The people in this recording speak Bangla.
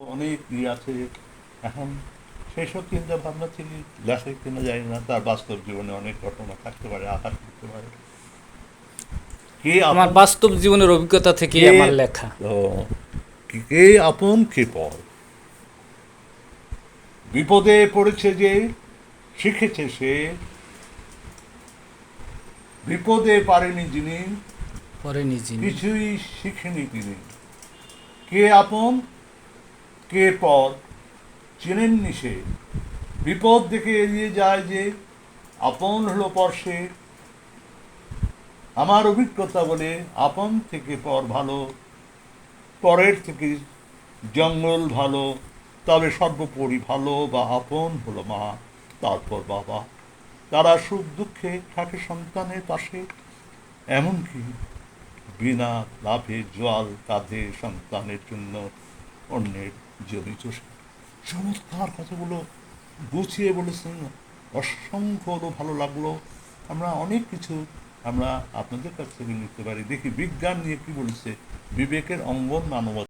অনেক আছে এখন। সেসব চিন্তা ভাবনা থেকে লেখে কিনা যায় না, তার বাস্তব জীবনে অনেক ঘটনা থাকতে পারে, আঘাত করতে পারে। কে আমার আপন, বাস্তব জীবনের অভিজ্ঞতা থেকেই কে আমার লেখা। ও, কে আপন কে পর। বিপদে পড়েছে যে শিখেছে সে, বিপদে পারেনি যিনি পরে যিনি। কিছুই শিখেনি তিনি। কে আপন কে পর চেনেননি সে, বিপদ দেখে এড়িয়ে যায় যে আপন হলো পর সে। আমার অভিজ্ঞতা বলে আপন থেকে পর ভালো, পরের থেকে জঙ্গল ভালো। তবে সর্বোপরি ভালো বা আপন হলো মা, তারপর বাবা। তারা সুখ দুঃখে থাকে সন্তানের পাশে, এমনকি বিনা লাভে জোয়াল কাঁধে সন্তানের জন্য অন্যের জমি চষে। চমৎকার কথাগুলো গুছিয়ে বলেছেন, অসংখ্য ভালো লাগলো। আমরা অনেক কিছু আমরা আপনাদের কাছ থেকে নিতে পারি। দেখি বিজ্ঞান নিয়ে কি বলেছে, বিবেকের অঙ্গন মানবতা।